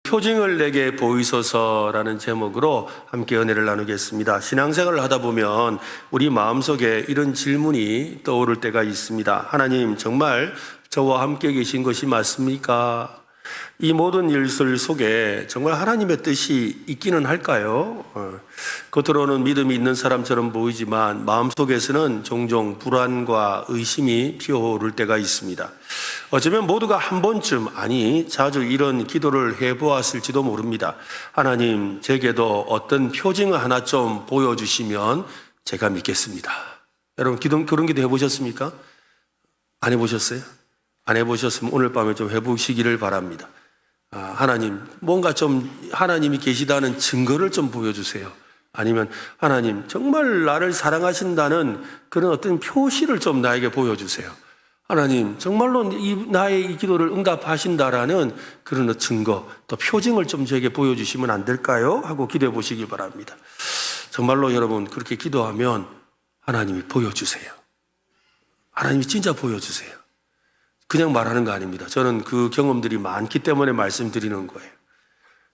표징을 내게 보이소서라는 제목으로 함께 은혜를 나누겠습니다. 신앙생활을 하다 보면 우리 마음속에 이런 질문이 떠오를 때가 있습니다. 하나님, 정말 저와 함께 계신 것이 맞습니까? 이 모든 일들 속에 정말 하나님의 뜻이 있기는 할까요? 겉으로는 믿음이 있는 사람처럼 보이지만 마음속에서는 종종 불안과 의심이 피어오를 때가 있습니다. 어쩌면 모두가 한 번쯤, 아니 자주 이런 기도를 해보았을지도 모릅니다. 하나님, 제게도 어떤 표징을 하나 좀 보여주시면 제가 믿겠습니다. 여러분, 그런 기도 해보셨습니까? 안 해보셨어요? 안 해보셨으면 오늘 밤에 좀 해보시기를 바랍니다. 하나님, 뭔가 좀 하나님이 계시다는 증거를 좀 보여주세요. 아니면 하나님, 정말 나를 사랑하신다는 그런 어떤 표시를 좀 나에게 보여주세요. 하나님, 정말로 나의 이 기도를 응답하신다라는 그런 증거, 또 표징을 좀 저에게 보여주시면 안 될까요? 하고 기도해 보시기 바랍니다. 정말로 여러분, 그렇게 기도하면 하나님이 보여주세요. 하나님이 진짜 보여주세요. 그냥 말하는 거 아닙니다. 저는 그 경험들이 많기 때문에 말씀드리는 거예요.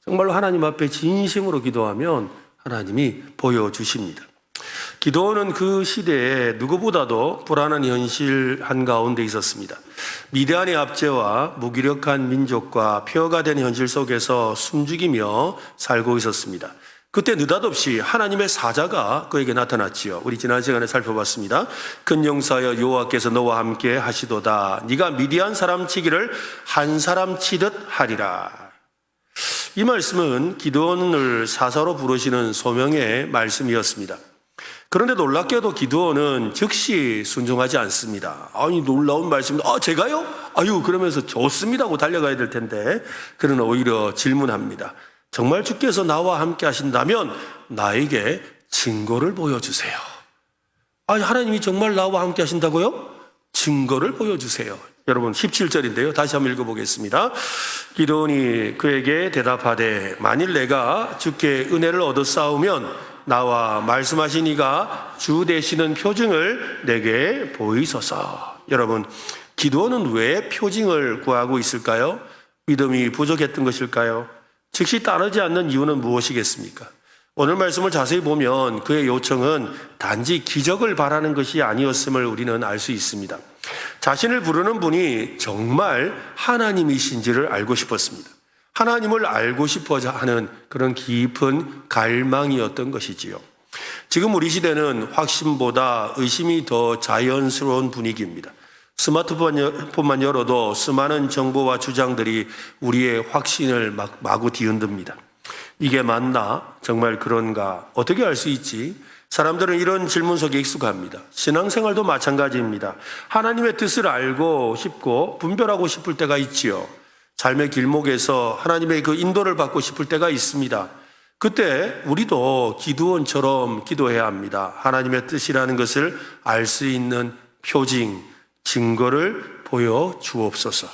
정말로 하나님 앞에 진심으로 기도하면 하나님이 보여주십니다. 기도는 그 시대에 누구보다도 불안한 현실 한가운데 있었습니다. 미디안의 압제와 무기력한 민족과 폐허가 된 현실 속에서 숨죽이며 살고 있었습니다. 그때 느닷없이 하나님의 사자가 그에게 나타났지요. 우리 지난 시간에 살펴봤습니다. 큰 용사여, 여호와께서 너와 함께 하시도다. 네가 미디안 사람 치기를 한 사람 치듯 하리라. 이 말씀은 기드온을 사사로 부르시는 소명의 말씀이었습니다. 그런데 놀랍게도 기드온은 즉시 순종하지 않습니다. 아니, 놀라운 말씀입니다. 제가요? 그러면서 좋습니다 하고 달려가야 될 텐데, 그는 오히려 질문합니다. 정말 주께서 나와 함께 하신다면 나에게 증거를 보여주세요. 하나님이 정말 나와 함께 하신다고요? 증거를 보여주세요. 여러분, 17절인데요. 다시 한번 읽어보겠습니다. 기드온이 그에게 대답하되, 만일 내가 주께 은혜를 얻어 싸우면 나와 말씀하신 이가 주 되시는 표징을 내게 보이소서. 여러분, 기드온은 왜 표징을 구하고 있을까요? 믿음이 부족했던 것일까요? 즉시 따르지 않는 이유는 무엇이겠습니까? 오늘 말씀을 자세히 보면 그의 요청은 단지 기적을 바라는 것이 아니었음을 우리는 알 수 있습니다. 자신을 부르는 분이 정말 하나님이신지를 알고 싶었습니다. 하나님을 알고 싶어서 하는 그런 깊은 갈망이었던 것이지요. 지금 우리 시대는 확신보다 의심이 더 자연스러운 분위기입니다. 스마트폰만 열어도 수많은 정보와 주장들이 우리의 확신을 마구 뒤흔듭니다. 이게 맞나? 정말 그런가? 어떻게 알 수 있지? 사람들은 이런 질문 속에 익숙합니다. 신앙생활도 마찬가지입니다. 하나님의 뜻을 알고 싶고 분별하고 싶을 때가 있지요. 삶의 길목에서 하나님의 그 인도를 받고 싶을 때가 있습니다. 그때 우리도 기드온처럼 기도해야 합니다. 하나님의 뜻이라는 것을 알 수 있는 표징, 증거를 보여주옵소서.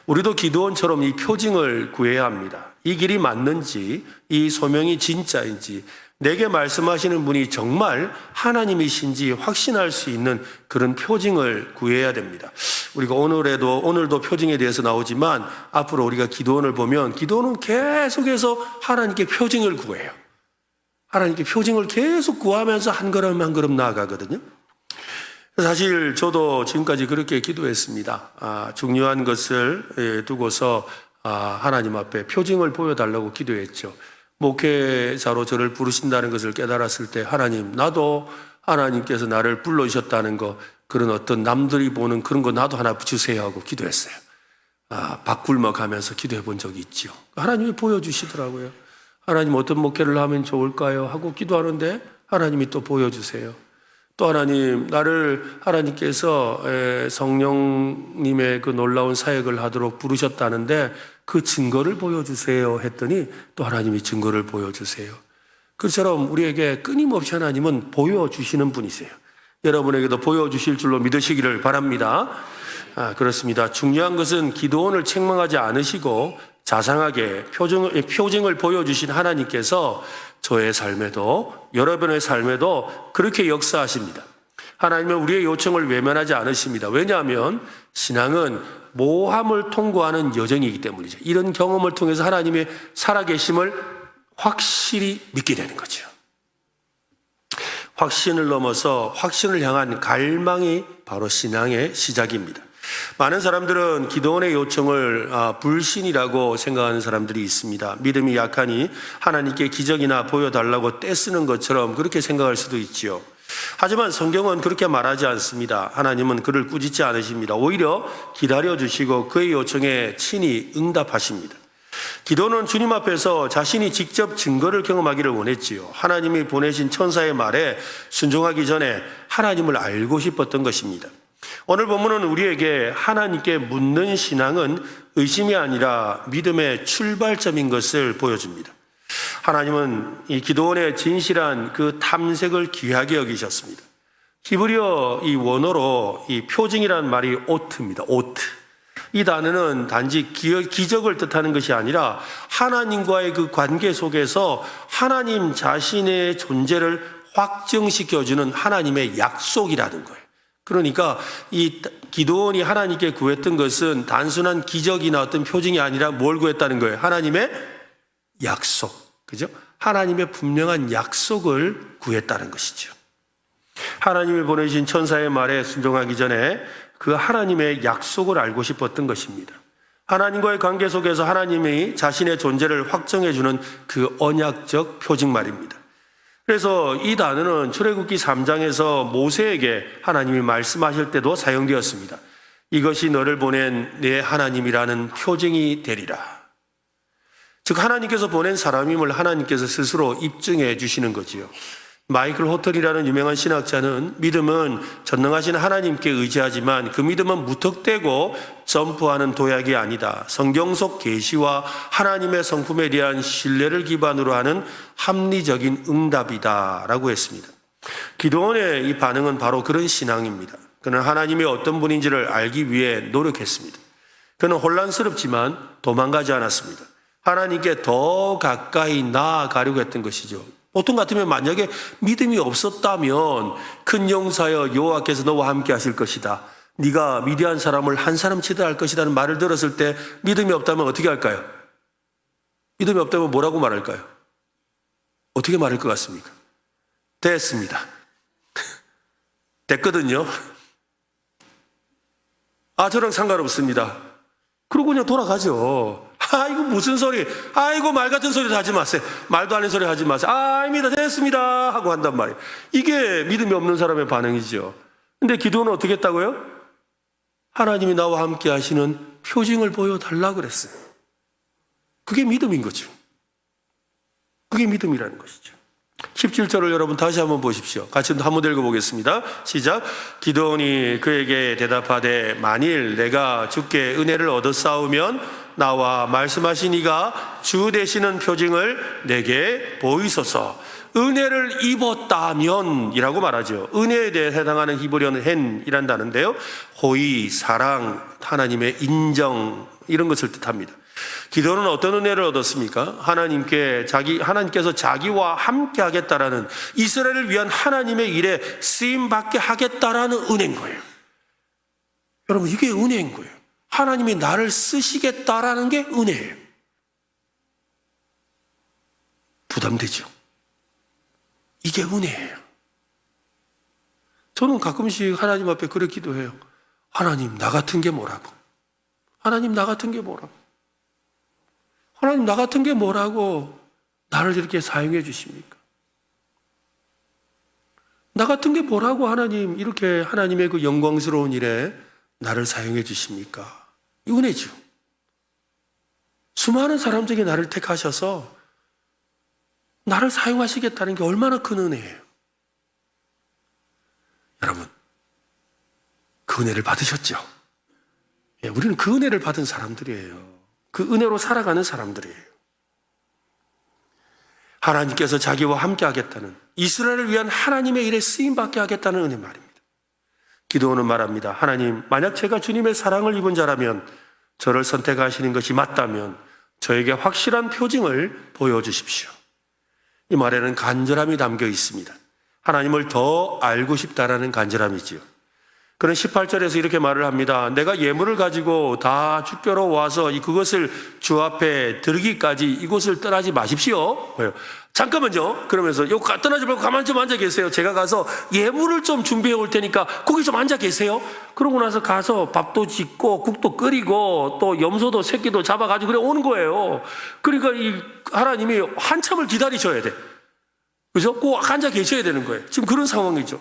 우리도 기드온처럼 이 표징을 구해야 합니다. 이 길이 맞는지, 이 소명이 진짜인지, 내게 말씀하시는 분이 정말 하나님이신지 확신할 수 있는 그런 표징을 구해야 됩니다. 우리가 오늘도 표징에 대해서 나오지만 앞으로 우리가 기드온을 보면 기드온은 계속해서 하나님께 표징을 구해요. 하나님께 표징을 계속 구하면서 한 걸음 한 걸음 나아가거든요. 사실 저도 지금까지 그렇게 기도했습니다. 중요한 것을 두고서 하나님 앞에 표징을 보여달라고 기도했죠. 목회자로 저를 부르신다는 것을 깨달았을 때 하나님, 나도 하나님께서 나를 불러주셨다는 거, 그런 어떤 남들이 보는 그런 거 나도 하나 주세요 하고 기도했어요. 밥 굶어가면서 기도해 본 적이 있죠. 하나님이 보여주시더라고요. 하나님, 어떤 목회를 하면 좋을까요? 하고 기도하는데 하나님이 또 보여주세요. 또 하나님, 나를 하나님께서 성령님의 그 놀라운 사역을 하도록 부르셨다는데 그 증거를 보여주세요 했더니 또 하나님이 증거를 보여주세요. 그처럼 우리에게 끊임없이 하나님은 보여주시는 분이세요. 여러분에게도 보여주실 줄로 믿으시기를 바랍니다. 그렇습니다. 중요한 것은 기드온을 책망하지 않으시고 자상하게 표징을 보여주신 하나님께서 저의 삶에도, 여러분의 삶에도 그렇게 역사하십니다. 하나님은 우리의 요청을 외면하지 않으십니다. 왜냐하면 신앙은 모함을 통과하는 여정이기 때문이죠. 이런 경험을 통해서 하나님의 살아계심을 확실히 믿게 되는 거죠. 확신을 넘어서 확신을 향한 갈망이 바로 신앙의 시작입니다. 많은 사람들은 기도원의 요청을 불신이라고 생각하는 사람들이 있습니다. 믿음이 약하니 하나님께 기적이나 보여달라고 떼쓰는 것처럼 그렇게 생각할 수도 있지요. 하지만 성경은 그렇게 말하지 않습니다. 하나님은 그를 꾸짖지 않으십니다. 오히려 기다려주시고 그의 요청에 친히 응답하십니다. 기도는 주님 앞에서 자신이 직접 증거를 경험하기를 원했지요. 하나님이 보내신 천사의 말에 순종하기 전에 하나님을 알고 싶었던 것입니다. 오늘 본문은 우리에게 하나님께 묻는 신앙은 의심이 아니라 믿음의 출발점인 것을 보여줍니다. 하나님은 이 기도원의 진실한 그 탐색을 귀하게 여기셨습니다. 히브리어 이 원어로 이 표징이라는 말이 오트입니다. 오트. 이 단어는 단지 기적을 뜻하는 것이 아니라 하나님과의 그 관계 속에서 하나님 자신의 존재를 확증시켜주는 하나님의 약속이라는 거예요. 그러니까 이 기도원이 하나님께 구했던 것은 단순한 기적이나 어떤 표징이 아니라 뭘 구했다는 거예요? 하나님의 약속. 그죠? 하나님의 분명한 약속을 구했다는 것이죠. 하나님이 보내신 천사의 말에 순종하기 전에 그 하나님의 약속을 알고 싶었던 것입니다. 하나님과의 관계 속에서 하나님이 자신의 존재를 확정해주는 그 언약적 표징 말입니다. 그래서 이 단어는 출애굽기 3장에서 모세에게 하나님이 말씀하실 때도 사용되었습니다. 이것이 너를 보낸 내 하나님이라는 표징이 되리라. 즉 하나님께서 보낸 사람임을 하나님께서 스스로 입증해 주시는 거지요. 마이클 호턴이라는 유명한 신학자는 믿음은 전능하신 하나님께 의지하지만 그 믿음은 무턱대고 점프하는 도약이 아니다. 성경 속 계시와 하나님의 성품에 대한 신뢰를 기반으로 하는 합리적인 응답이다 라고 했습니다. 기도원의 이 반응은 바로 그런 신앙입니다. 그는 하나님이 어떤 분인지를 알기 위해 노력했습니다. 그는 혼란스럽지만 도망가지 않았습니다. 하나님께 더 가까이 나아가려고 했던 것이죠. 보통 같으면 만약에 믿음이 없었다면 큰 용사여 여호와께서 너와 함께 하실 것이다. 네가 미디안 사람을 한 사람 치다 할 것이라는 말을 들었을 때 믿음이 없다면 어떻게 할까요? 믿음이 없다면 뭐라고 말할까요? 어떻게 말할 것 같습니까? 됐습니다. 됐거든요. 저랑 상관없습니다. 그러고 그냥 돌아가죠. 이거 무슨 소리? 이거 말 같은 소리 하지 마세요. 말도 안 되는 소리 하지 마세요. 아닙니다. 됐습니다. 하고 한단 말이에요. 이게 믿음이 없는 사람의 반응이죠. 근데 기도는 어떻게 했다고요? 하나님이 나와 함께 하시는 표징을 보여달라고 그랬어요. 그게 믿음인 거죠. 그게 믿음이라는 것이죠. 17절을 여러분 다시 한번 보십시오. 같이 한번 읽어보겠습니다. 시작. 기도원이 그에게 대답하되 만일 내가 주께 은혜를 얻어 싸우면 나와 말씀하신 이가 주 되시는 표징을 내게 보이소서. 은혜를 입었다면 이라고 말하죠. 은혜에 대해 해당하는 히브리어는 헨이란 단어인데요. 호의, 사랑, 하나님의 인정 이런 것을 뜻합니다. 기도는 어떤 은혜를 얻었습니까? 하나님께서 자기와 함께 하겠다라는 이스라엘을 위한 하나님의 일에 쓰임받게 하겠다라는 은혜인 거예요. 여러분 이게 은혜인 거예요. 하나님이 나를 쓰시겠다라는 게 은혜예요. 부담되죠? 이게 은혜예요. 저는 가끔씩 하나님 앞에 그렇게 기도해요. 하나님 나 같은 게 뭐라고? 하나님 나 같은 게 뭐라고? 하나님 나 같은 게 뭐라고 나를 이렇게 사용해 주십니까? 나 같은 게 뭐라고 하나님 이렇게 하나님의 그 영광스러운 일에 나를 사용해 주십니까? 이 은혜죠. 수많은 사람 중에 나를 택하셔서 나를 사용하시겠다는 게 얼마나 큰 은혜예요. 여러분 그 은혜를 받으셨죠? 우리는 그 은혜를 받은 사람들이에요. 그 은혜로 살아가는 사람들이에요. 하나님께서 자기와 함께 하겠다는 이스라엘을 위한 하나님의 일에 쓰임받게 하겠다는 은혜 말입니다. 기도원은 말합니다. 하나님 만약 제가 주님의 사랑을 입은 자라면 저를 선택하시는 것이 맞다면 저에게 확실한 표징을 보여주십시오. 이 말에는 간절함이 담겨 있습니다. 하나님을 더 알고 싶다라는 간절함이지요. 그는 18절에서 이렇게 말을 합니다. 내가 예물을 가지고 다 주께로 와서 그것을 주 앞에 드리기까지 이곳을 떠나지 마십시오. 잠깐만요. 그러면서 요 떠나지 말고 가만히 좀 앉아 계세요. 제가 가서 예물을 좀 준비해 올 테니까 거기 좀 앉아 계세요. 그러고 나서 가서 밥도 짓고 국도 끓이고 또 염소도 새끼도 잡아가지고 그래 오는 거예요. 그러니까 이 하나님이 한참을 기다리셔야 돼. 그죠? 꼭 앉아 계셔야 되는 거예요. 지금 그런 상황이죠.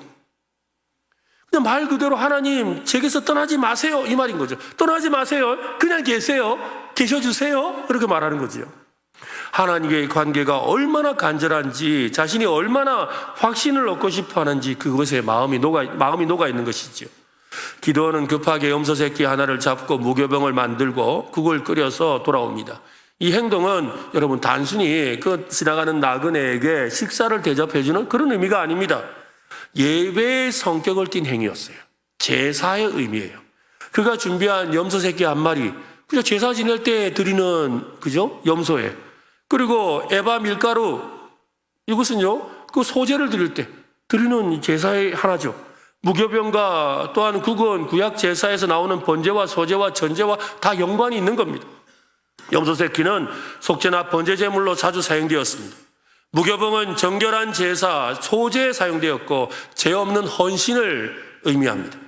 그냥 말 그대로 하나님 제게서 떠나지 마세요 이 말인 거죠. 떠나지 마세요. 그냥 계세요. 계셔주세요. 그렇게 말하는 거지요. 하나님과의 관계가 얼마나 간절한지, 자신이 얼마나 확신을 얻고 싶어 하는지 그것에 마음이 녹아 있는 것이지요. 기드온은 급하게 염소 새끼 하나를 잡고 무교병을 만들고 국을 끓여서 돌아옵니다. 이 행동은 여러분 단순히 그 지나가는 나그네에게 식사를 대접해주는 그런 의미가 아닙니다. 예배의 성격을 띤 행위였어요. 제사의 의미예요. 그가 준비한 염소 새끼 한 마리, 그죠? 제사 지낼 때 드리는, 그죠? 염소에. 그리고 에바 밀가루, 이것은요, 그 소제를 드릴 때 드리는 제사의 하나죠. 무교병과 또한 국은 구약 제사에서 나오는 번제와 소제와 전제와 다 연관이 있는 겁니다. 염소 새끼는 속죄나 번제 제물로 자주 사용되었습니다. 무교병은 정결한 제사, 소제에 사용되었고 죄 없는 헌신을 의미합니다.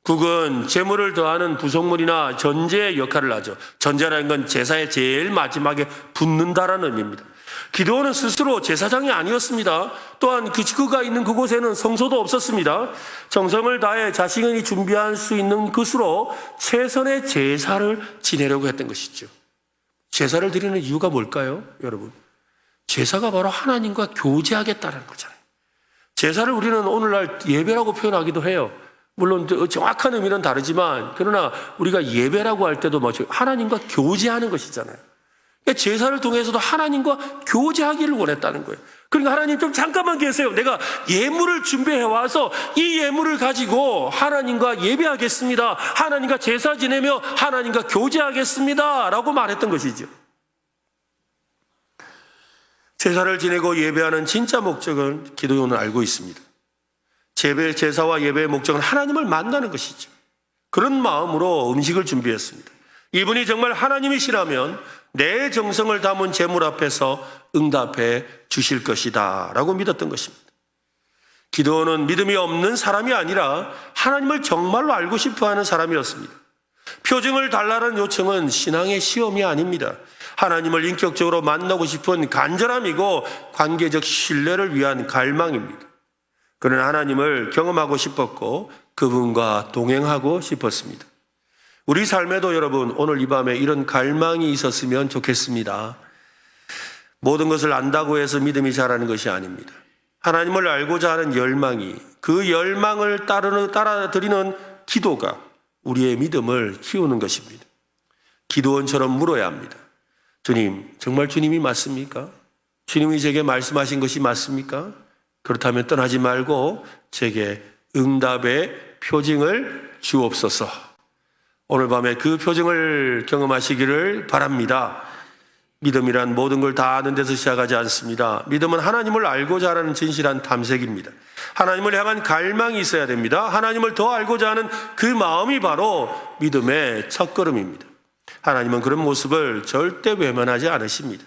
국은 제물을 더하는 부속물이나 전제의 역할을 하죠. 전제라는 건 제사의 제일 마지막에 붓는다라는 의미입니다. 기드온은 스스로 제사장이 아니었습니다. 또한 그가 있는 그곳에는 성소도 없었습니다. 정성을 다해 자신이 준비할 수 있는 것으로 최선의 제사를 지내려고 했던 것이죠. 제사를 드리는 이유가 뭘까요, 여러분? 제사가 바로 하나님과 교제하겠다는 거잖아요. 제사를 우리는 오늘날 예배라고 표현하기도 해요. 물론 정확한 의미는 다르지만 그러나 우리가 예배라고 할 때도 하나님과 교제하는 것이잖아요. 그러니까 제사를 통해서도 하나님과 교제하기를 원했다는 거예요. 그러니까 하나님 좀 잠깐만 계세요. 내가 예물을 준비해 와서 이 예물을 가지고 하나님과 예배하겠습니다. 하나님과 제사 지내며 하나님과 교제하겠습니다 라고 말했던 것이죠. 제사를 지내고 예배하는 진짜 목적은 기드온은 알고 있습니다. 제사와 예배의 목적은 하나님을 만나는 것이죠. 그런 마음으로 음식을 준비했습니다. 이분이 정말 하나님이시라면 내 정성을 담은 제물 앞에서 응답해 주실 것이다 라고 믿었던 것입니다. 기드온은 믿음이 없는 사람이 아니라 하나님을 정말로 알고 싶어하는 사람이었습니다. 표징을 달라는 요청은 신앙의 시험이 아닙니다. 하나님을 인격적으로 만나고 싶은 간절함이고 관계적 신뢰를 위한 갈망입니다. 그는 하나님을 경험하고 싶었고 그분과 동행하고 싶었습니다. 우리 삶에도 여러분 오늘 이 밤에 이런 갈망이 있었으면 좋겠습니다. 모든 것을 안다고 해서 믿음이 자라는 것이 아닙니다. 하나님을 알고자 하는 열망이, 그 열망을 따라드리는 기도가 우리의 믿음을 키우는 것입니다. 기드온처럼 물어야 합니다. 주님, 정말 주님이 맞습니까? 주님이 제게 말씀하신 것이 맞습니까? 그렇다면 떠나지 말고 제게 응답의 표징을 주옵소서. 오늘 밤에 그 표징을 경험하시기를 바랍니다. 믿음이란 모든 걸 다 아는 데서 시작하지 않습니다. 믿음은 하나님을 알고자 하는 진실한 탐색입니다. 하나님을 향한 갈망이 있어야 됩니다. 하나님을 더 알고자 하는 그 마음이 바로 믿음의 첫걸음입니다. 하나님은 그런 모습을 절대 외면하지 않으십니다.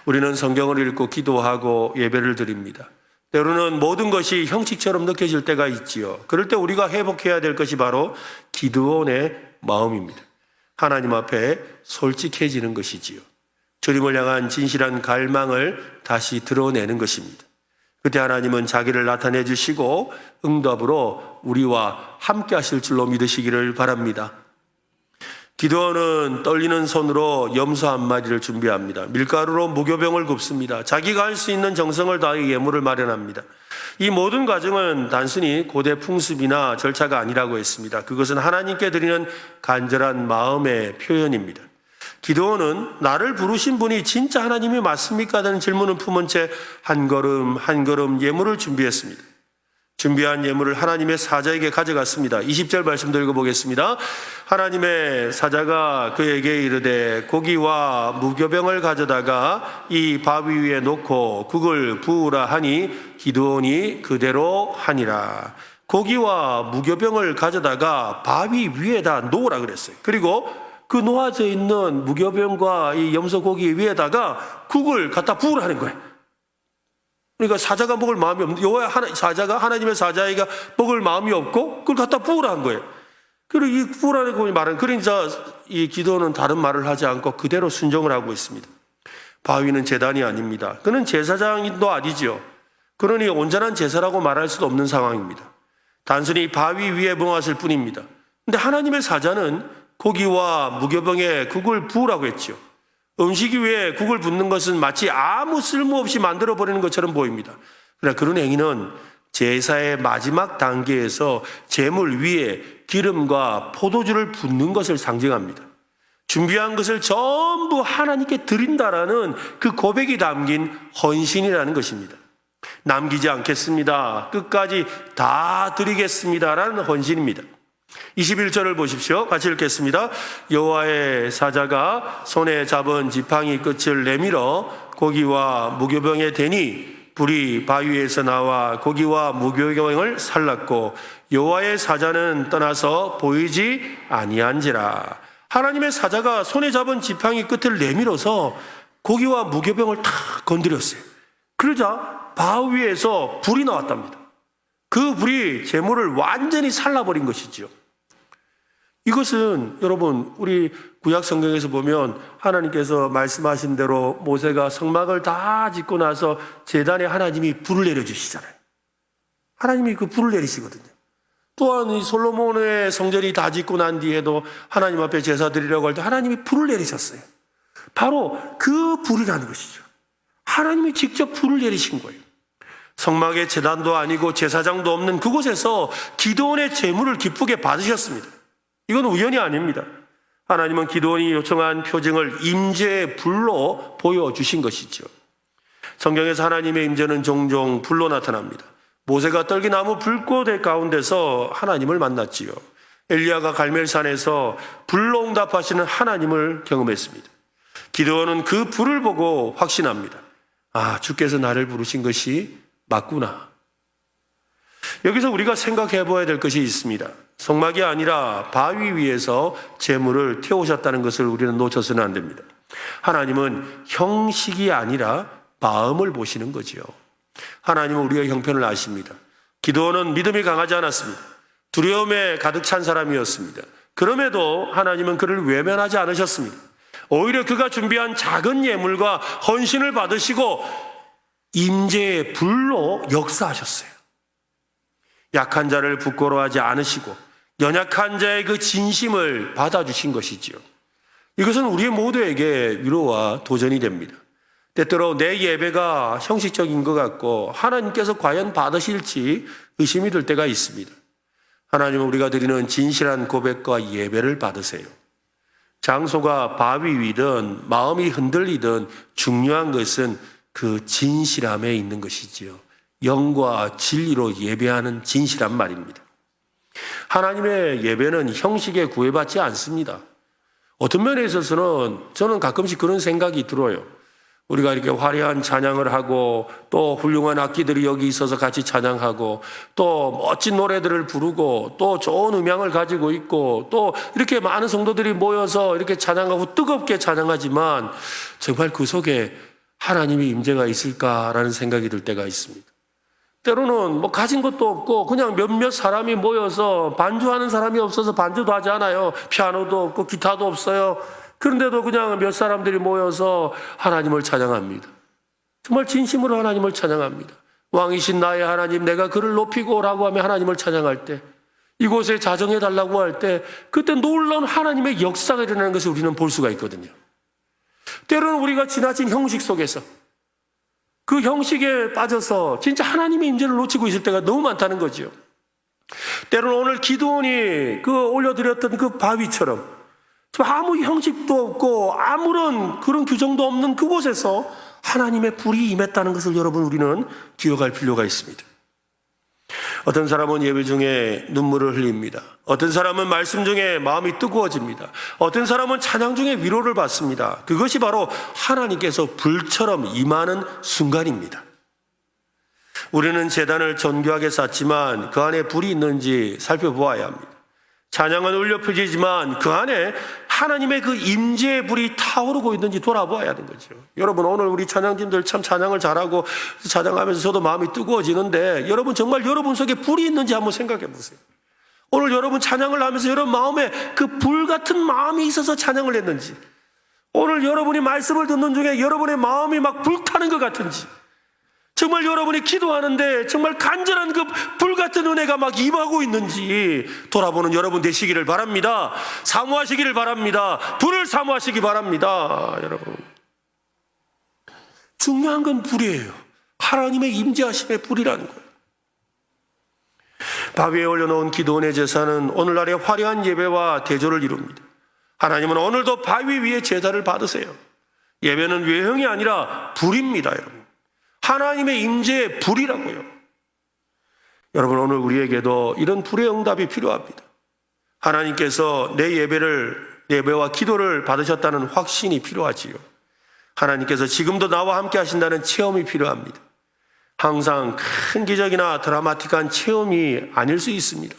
우리는 성경을 읽고 기도하고 예배를 드립니다. 때로는 모든 것이 형식처럼 느껴질 때가 있지요. 그럴 때 우리가 회복해야 될 것이 바로 기드온의 마음입니다. 하나님 앞에 솔직해지는 것이지요. 주님을 향한 진실한 갈망을 다시 드러내는 것입니다. 그때 하나님은 자기를 나타내 주시고 응답으로 우리와 함께 하실 줄로 믿으시기를 바랍니다. 기드온은 떨리는 손으로 염소 한 마리를 준비합니다. 밀가루로 무교병을 굽습니다. 자기가 할 수 있는 정성을 다해 예물을 마련합니다. 이 모든 과정은 단순히 고대 풍습이나 절차가 아니라고 했습니다. 그것은 하나님께 드리는 간절한 마음의 표현입니다. 기드온은 나를 부르신 분이 진짜 하나님이 맞습니까? 라는 질문을 품은 채 한 걸음 한 걸음 예물을 준비했습니다. 준비한 예물을 하나님의 사자에게 가져갔습니다. 20절 말씀도 읽어보겠습니다. 하나님의 사자가 그에게 이르되 고기와 무교병을 가져다가 이 바위 위에 놓고 국을 부으라 하니 기드온이 그대로 하니라. 고기와 무교병을 가져다가 바위 위에다 놓으라 그랬어요. 그리고 그 놓아져 있는 무교병과 이 염소 고기 위에다가 국을 갖다 부으라는 거예요. 그러니까 사자가 먹을 마음이 없는, 하나님의 사자가 먹을 마음이 없고 그걸 갖다 부으라 한 거예요. 그리고 이 부으라는 말은, 그러니까 이 기도는 다른 말을 하지 않고 그대로 순종을 하고 있습니다. 바위는 제단이 아닙니다. 그는 제사장도 아니죠. 그러니 온전한 제사라고 말할 수도 없는 상황입니다. 단순히 바위 위에 멍하실 뿐입니다. 근데 하나님의 사자는 고기와 무교병에 국을 부으라고 했죠. 음식 위에 국을 붓는 것은 마치 아무 쓸모없이 만들어버리는 것처럼 보입니다. 그러나 그런 행위는 제사의 마지막 단계에서 제물 위에 기름과 포도주를 붓는 것을 상징합니다. 준비한 것을 전부 하나님께 드린다라는 그 고백이 담긴 헌신이라는 것입니다. 남기지 않겠습니다. 끝까지 다 드리겠습니다라는 헌신입니다. 21절을 보십시오. 같이 읽겠습니다. 여호와의 사자가 손에 잡은 지팡이 끝을 내밀어 고기와 무교병에 대니 불이 바위에서 나와 고기와 무교병을 살랐고 여호와의 사자는 떠나서 보이지 아니한지라. 하나님의 사자가 손에 잡은 지팡이 끝을 내밀어서 고기와 무교병을 탁 건드렸어요. 그러자 바위에서 불이 나왔답니다. 그 불이 제물을 완전히 살라버린 것이지요. 이것은 여러분, 우리 구약 성경에서 보면 하나님께서 말씀하신 대로 모세가 성막을 다 짓고 나서 제단에 하나님이 불을 내려주시잖아요. 하나님이 그 불을 내리시거든요. 또한 이 솔로몬의 성전이 다 짓고 난 뒤에도 하나님 앞에 제사 드리려고 할 때 하나님이 불을 내리셨어요. 바로 그 불이라는 것이죠. 하나님이 직접 불을 내리신 거예요. 성막에 제단도 아니고 제사장도 없는 그곳에서 기드온의 제물을 기쁘게 받으셨습니다. 이건 우연이 아닙니다. 하나님은 기드온이 요청한 표징을 임재의 불로 보여주신 것이죠. 성경에서 하나님의 임재는 종종 불로 나타납니다. 모세가 떨기나무 불꽃의 가운데서 하나님을 만났지요. 엘리야가 갈멜산에서 불로 응답하시는 하나님을 경험했습니다. 기드온은 그 불을 보고 확신합니다. 아, 주께서 나를 부르신 것이 맞구나. 여기서 우리가 생각해 봐야 될 것이 있습니다. 성막이 아니라 바위 위에서 제물을 태우셨다는 것을 우리는 놓쳐서는 안 됩니다. 하나님은 형식이 아니라 마음을 보시는 거지요. 하나님은 우리의 형편을 아십니다. 기드온은 믿음이 강하지 않았습니다. 두려움에 가득 찬 사람이었습니다. 그럼에도 하나님은 그를 외면하지 않으셨습니다. 오히려 그가 준비한 작은 예물과 헌신을 받으시고 임재의 불로 역사하셨어요. 약한 자를 부끄러워하지 않으시고 연약한 자의 그 진심을 받아주신 것이지요. 이것은 우리 모두에게 위로와 도전이 됩니다. 때때로 내 예배가 형식적인 것 같고 하나님께서 과연 받으실지 의심이 들 때가 있습니다. 하나님은 우리가 드리는 진실한 고백과 예배를 받으세요. 장소가 바위 위든 마음이 흔들리든 중요한 것은 그 진실함에 있는 것이지요. 영과 진리로 예배하는 진실한 말입니다. 하나님의 예배는 형식에 구애받지 않습니다. 어떤 면에 있어서는 저는 가끔씩 그런 생각이 들어요. 우리가 이렇게 화려한 찬양을 하고 또 훌륭한 악기들이 여기 있어서 같이 찬양하고 또 멋진 노래들을 부르고 또 좋은 음향을 가지고 있고 또 이렇게 많은 성도들이 모여서 이렇게 찬양하고 뜨겁게 찬양하지만 정말 그 속에 하나님의 임재가 있을까라는 생각이 들 때가 있습니다. 때로는 뭐 가진 것도 없고 그냥 몇몇 사람이 모여서 반주하는 사람이 없어서 반주도 하지 않아요. 피아노도 없고 기타도 없어요. 그런데도 그냥 몇 사람들이 모여서 하나님을 찬양합니다. 정말 진심으로 하나님을 찬양합니다. 왕이신 나의 하나님, 내가 그를 높이고 라고 하며 하나님을 찬양할 때, 이곳에 자정해 달라고 할 때 그때 놀라운 하나님의 역사가 일어나는 것을 우리는 볼 수가 있거든요. 때로는 우리가 지나친 형식 속에서 그 형식에 빠져서 진짜 하나님의 임재를 놓치고 있을 때가 너무 많다는 거죠. 때로는 오늘 기드온이 그 올려드렸던 그 바위처럼 아무 형식도 없고 아무런 그런 규정도 없는 그곳에서 하나님의 불이 임했다는 것을 여러분 우리는 기억할 필요가 있습니다. 어떤 사람은 예배 중에 눈물을 흘립니다. 어떤 사람은 말씀 중에 마음이 뜨거워집니다. 어떤 사람은 찬양 중에 위로를 받습니다. 그것이 바로 하나님께서 불처럼 임하는 순간입니다. 우리는 제단을 정교하게 쌓지만 그 안에 불이 있는지 살펴보아야 합니다. 찬양은 울려 퍼지지만 그 안에 하나님의 그 임재의 불이 타오르고 있는지 돌아보아야 하는 거죠. 여러분, 오늘 우리 찬양팀들 참 찬양을 잘하고 찬양하면서 저도 마음이 뜨거워지는데, 여러분 정말 여러분 속에 불이 있는지 한번 생각해 보세요. 오늘 여러분 찬양을 하면서 여러분 마음에 그 불 같은 마음이 있어서 찬양을 했는지, 오늘 여러분이 말씀을 듣는 중에 여러분의 마음이 막 불타는 것 같은지, 정말 여러분이 기도하는데 정말 간절한 그 불같은 은혜가 막 임하고 있는지 돌아보는 여러분 되시기를 바랍니다. 사모하시기를 바랍니다. 불을 사모하시기 바랍니다. 여러분, 중요한 건 불이에요. 하나님의 임재하심의 불이라는 거예요. 밥 위에 올려놓은 기도원의 제사는 오늘날의 화려한 예배와 대조를 이룹니다. 하나님은 오늘도 바위 위에 제사를 받으세요. 예배는 외형이 아니라 불입니다, 여러분. 하나님의 임재의 불이라고요. 여러분, 오늘 우리에게도 이런 불의 응답이 필요합니다. 하나님께서 내 예배와 기도를 받으셨다는 확신이 필요하지요. 하나님께서 지금도 나와 함께 하신다는 체험이 필요합니다. 항상 큰 기적이나 드라마틱한 체험이 아닐 수 있습니다.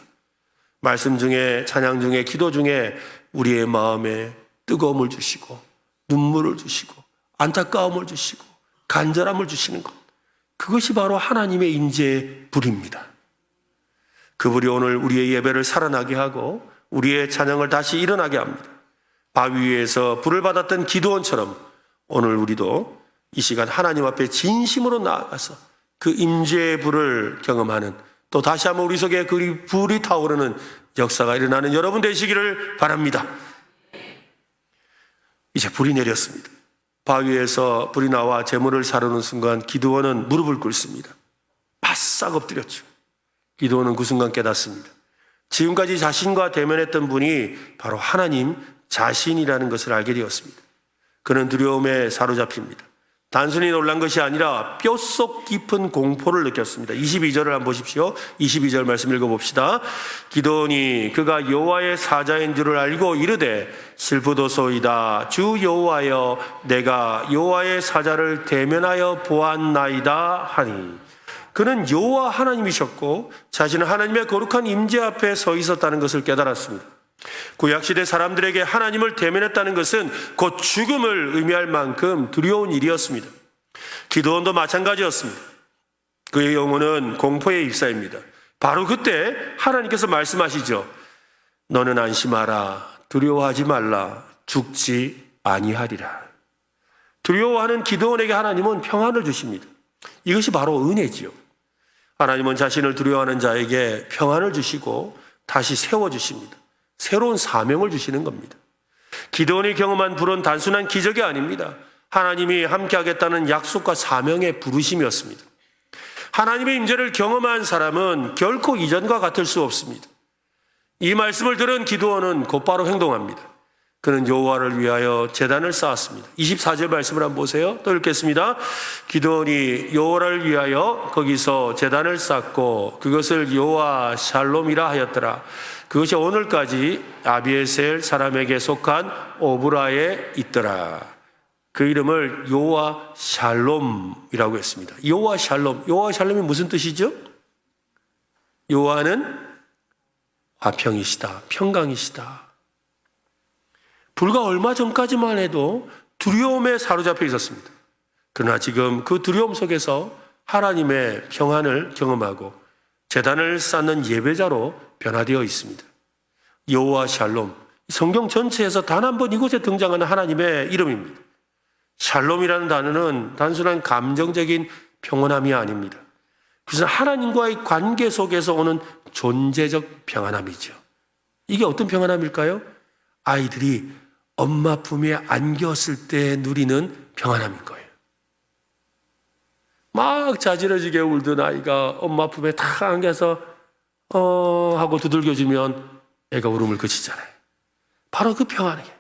말씀 중에, 찬양 중에, 기도 중에 우리의 마음에 뜨거움을 주시고 눈물을 주시고 안타까움을 주시고 간절함을 주시는 것, 그것이 바로 하나님의 임재의 불입니다. 그 불이 오늘 우리의 예배를 살아나게 하고 우리의 찬양을 다시 일어나게 합니다. 바위 위에서 불을 받았던 기드온처럼 오늘 우리도 이 시간 하나님 앞에 진심으로 나아가서 그 임재의 불을 경험하는, 또 다시 한번 우리 속에 그 불이 타오르는 역사가 일어나는 여러분 되시기를 바랍니다. 이제 불이 내렸습니다. 바위에서 불이 나와 제물을 사르는 순간 기드온은 무릎을 꿇습니다. 바싹 엎드렸죠. 기드온은 그 순간 깨닫습니다. 지금까지 자신과 대면했던 분이 바로 하나님 자신이라는 것을 알게 되었습니다. 그는 두려움에 사로잡힙니다. 단순히 놀란 것이 아니라 뼛속 깊은 공포를 느꼈습니다. 22절을 한번 보십시오. 22절 말씀 읽어봅시다. 기드온이 그가 여호와의 사자인 줄을 알고 이르되 슬프도소이다. 주 여호와여, 내가 여호와의 사자를 대면하여 보았나이다 하니. 그는 여호와 하나님이셨고 자신은 하나님의 거룩한 임재 앞에 서 있었다는 것을 깨달았습니다. 구약시대 사람들에게 하나님을 대면했다는 것은 곧 죽음을 의미할 만큼 두려운 일이었습니다. 기드온도 마찬가지였습니다. 그의 영혼은 공포에 입사입니다. 바로 그때 하나님께서 말씀하시죠. 너는 안심하라. 두려워하지 말라. 죽지 아니하리라. 두려워하는 기드온에게 하나님은 평안을 주십니다. 이것이 바로 은혜지요. 하나님은 자신을 두려워하는 자에게 평안을 주시고 다시 세워주십니다. 새로운 사명을 주시는 겁니다. 기드온이 경험한 불은 단순한 기적이 아닙니다. 하나님이 함께하겠다는 약속과 사명의 부르심이었습니다. 하나님의 임재를 경험한 사람은 결코 이전과 같을 수 없습니다. 이 말씀을 들은 기드온은 곧바로 행동합니다. 그는 여호와를 위하여 제단을 쌓았습니다. 24절 말씀을 한번 보세요. 또 읽겠습니다. 기드온이 여호와를 위하여 거기서 제단을 쌓고 그것을 여호와 샬롬이라 하였더라. 그것이 오늘까지 아비에셀 사람에게 속한 오브라에 있더라. 그 이름을 여호와 샬롬이라고 했습니다. 여호와 샬롬, 여호와 샬롬이 무슨 뜻이죠? 여호와는 화평이시다, 평강이시다. 불과 얼마 전까지만 해도 두려움에 사로잡혀 있었습니다. 그러나 지금 그 두려움 속에서 하나님의 평안을 경험하고 제단을 쌓는 예배자로 변화되어 있습니다. 여호와 샬롬, 성경 전체에서 단 한 번 이곳에 등장하는 하나님의 이름입니다. 샬롬이라는 단어는 단순한 감정적인 평온함이 아닙니다. 그것은 하나님과의 관계 속에서 오는 존재적 평안함이죠. 이게 어떤 평안함일까요? 아이들이 엄마 품에 안겼을 때 누리는 평안함인 거예요. 막 자지러지게 울던 아이가 엄마 품에 탁 안겨서 하고 두들겨주면 애가 울음을 그치잖아요. 바로 그 평안이에요.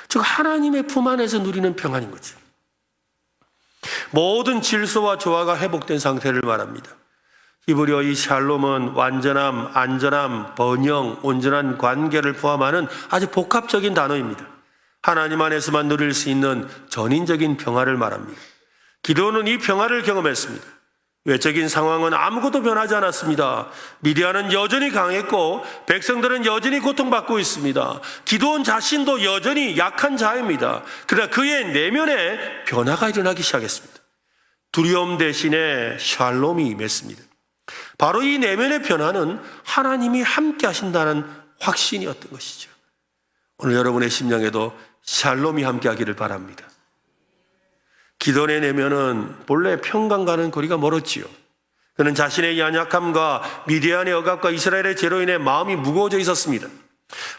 즉 하나님의 품 안에서 누리는 평안인 거죠. 모든 질서와 조화가 회복된 상태를 말합니다. 히브리어 이 샬롬은 완전함, 안전함, 번영, 온전한 관계를 포함하는 아주 복합적인 단어입니다. 하나님 안에서만 누릴 수 있는 전인적인 평화를 말합니다. 기드온은 이 평화를 경험했습니다. 외적인 상황은 아무것도 변하지 않았습니다. 미디안은 여전히 강했고 백성들은 여전히 고통받고 있습니다. 기드온 자신도 여전히 약한 자입니다. 그러나 그의 내면에 변화가 일어나기 시작했습니다. 두려움 대신에 샬롬이 임했습니다. 바로 이 내면의 변화는 하나님이 함께 하신다는 확신이었던 것이죠. 오늘 여러분의 심령에도 샬롬이 함께 하기를 바랍니다. 기드온의 내면은 본래 평강과는 거리가 멀었지요. 그는 자신의 연약함과 미디안의 억압과 이스라엘의 죄로 인해 마음이 무거워져 있었습니다.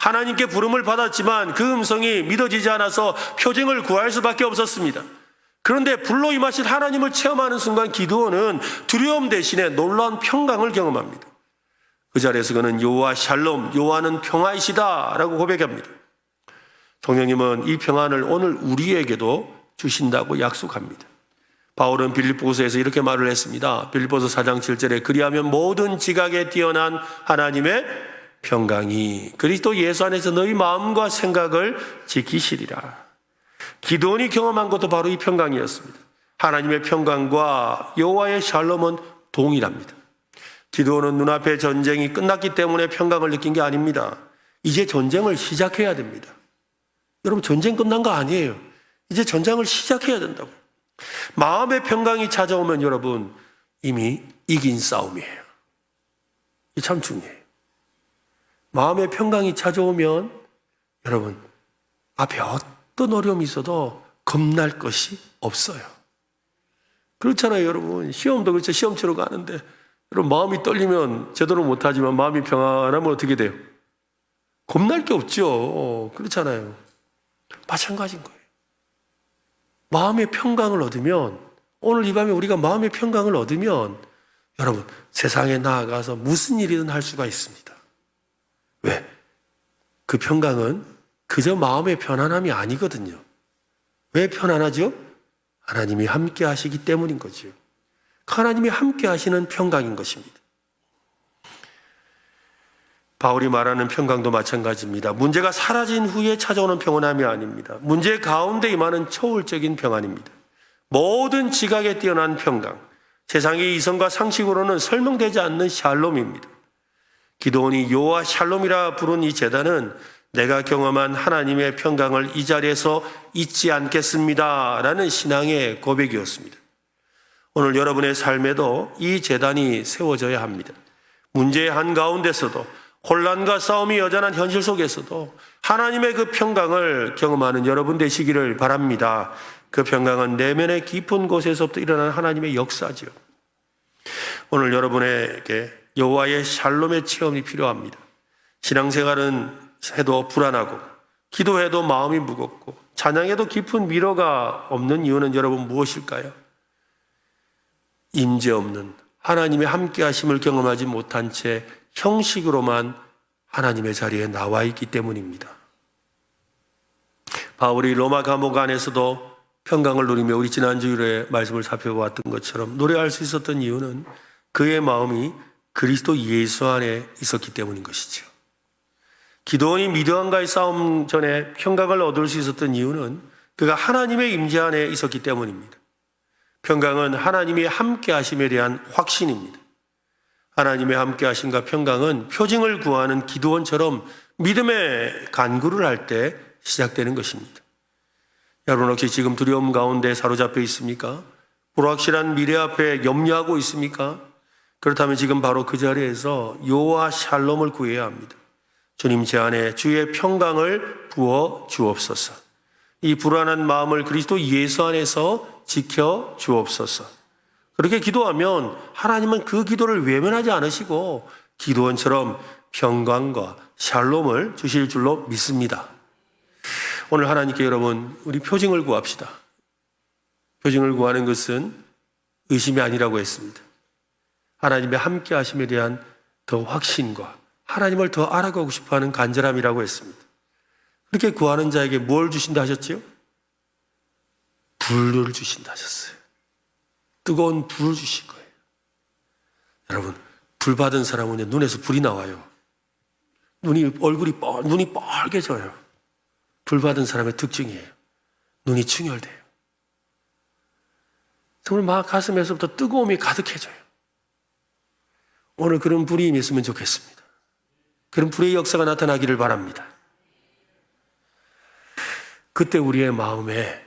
하나님께 부름을 받았지만 그 음성이 믿어지지 않아서 표징을 구할 수밖에 없었습니다. 그런데 불로 임하신 하나님을 체험하는 순간 기드온은 두려움 대신에 놀라운 평강을 경험합니다. 그 자리에서 그는 여호와 샬롬, 여호와는 평화이시다 라고 고백합니다. 성령님은 이 평안을 오늘 우리에게도 주신다고 약속합니다. 바울은 빌립보서에서 이렇게 말을 했습니다. 빌립보서 4장 7절에 그리하면 모든 지각에 뛰어난 하나님의 평강이 그리스도 예수 안에서 너희 마음과 생각을 지키시리라. 기드온이 경험한 것도 바로 이 평강이었습니다. 하나님의 평강과 여호와의 샬롬은 동일합니다. 기드온은 눈앞의 전쟁이 끝났기 때문에 평강을 느낀 게 아닙니다. 이제 전쟁을 시작해야 됩니다. 여러분, 전쟁 끝난 거 아니에요. 이제 전쟁을 시작해야 된다고요. 마음의 평강이 찾아오면 여러분 이미 이긴 싸움이에요. 이게 참 중요해요. 마음의 평강이 찾아오면 여러분 앞에 어떤 어려움이 있어도 겁날 것이 없어요. 그렇잖아요. 여러분 시험도 그렇죠. 시험 치러 가는데 여러분 마음이 떨리면 제대로 못하지만 마음이 평안하면 어떻게 돼요? 겁날 게 없죠. 그렇잖아요. 마찬가지인 거예요. 마음의 평강을 얻으면 오늘 이 밤에 우리가 마음의 평강을 얻으면 여러분 세상에 나아가서 무슨 일이든 할 수가 있습니다. 왜? 그 평강은 그저 마음의 편안함이 아니거든요. 왜 편안하죠? 하나님이 함께 하시기 때문인 거죠. 하나님이 함께 하시는 평강인 것입니다. 바울이 말하는 평강도 마찬가지입니다. 문제가 사라진 후에 찾아오는 평안함이 아닙니다. 문제 가운데 임하는 초월적인 평안입니다. 모든 지각에 뛰어난 평강, 세상의 이성과 상식으로는 설명되지 않는 샬롬입니다. 기드온이 여호와 샬롬이라 부른 이 제단은 내가 경험한 하나님의 평강을 이 자리에서 잊지 않겠습니다 라는 신앙의 고백이었습니다. 오늘 여러분의 삶에도 이 제단이 세워져야 합니다. 문제의 한가운데서도 혼란과 싸움이 여전한 현실 속에서도 하나님의 그 평강을 경험하는 여러분 되시기를 바랍니다. 그 평강은 내면의 깊은 곳에서부터 일어나는 하나님의 역사죠. 오늘 여러분에게 여호와의 샬롬의 체험이 필요합니다. 신앙생활은 해도 불안하고 기도해도 마음이 무겁고 찬양해도 깊은 위로가 없는 이유는 여러분 무엇일까요? 임재 없는 하나님의 함께 하심을 경험하지 못한 채 형식으로만 하나님의 자리에 나와 있기 때문입니다. 바울이 로마 감옥 안에서도 평강을 누리며 우리 지난주일에 말씀을 살펴보았던 것처럼 노래할 수 있었던 이유는 그의 마음이 그리스도 예수 안에 있었기 때문인 것이죠. 기드온이 미디안과의 싸움 전에 평강을 얻을 수 있었던 이유는 그가 하나님의 임재 안에 있었기 때문입니다. 평강은 하나님이 함께 하심에 대한 확신입니다. 하나님의 함께 하심과 평강은 표징을 구하는 기드온처럼 믿음의 간구를 할 때 시작되는 것입니다. 여러분 혹시 지금 두려움 가운데 사로잡혀 있습니까? 불확실한 미래 앞에 염려하고 있습니까? 그렇다면 지금 바로 그 자리에서 여호와 샬롬을 구해야 합니다. 주님 제 안에 주의 평강을 부어 주옵소서. 이 불안한 마음을 그리스도 예수 안에서 지켜 주옵소서. 그렇게 기도하면 하나님은 그 기도를 외면하지 않으시고 기도원처럼 평강과 샬롬을 주실 줄로 믿습니다. 오늘 하나님께 여러분 우리 표징을 구합시다. 표징을 구하는 것은 의심이 아니라고 했습니다. 하나님의 함께 하심에 대한 더 확신과 하나님을 더 알아가고 싶어하는 간절함이라고 했습니다. 그렇게 구하는 자에게 뭘 주신다 하셨지요? 불을 주신다 하셨어요. 뜨거운 불을 주실 거예요. 여러분, 불 받은 사람은 눈에서 불이 나와요. 눈이 빨개져요. 불 받은 사람의 특징이에요. 눈이 충혈돼요. 정말 막 가슴에서부터 뜨거움이 가득해져요. 오늘 그런 불이 임했으면 좋겠습니다. 그런 불의 역사가 나타나기를 바랍니다. 그때 우리의 마음에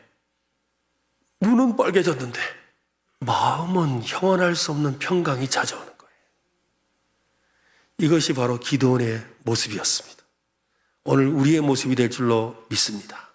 눈은 빨개졌는데 마음은 형언할 수 없는 평강이 찾아오는 거예요. 이것이 바로 기도원의 모습이었습니다. 오늘 우리의 모습이 될 줄로 믿습니다.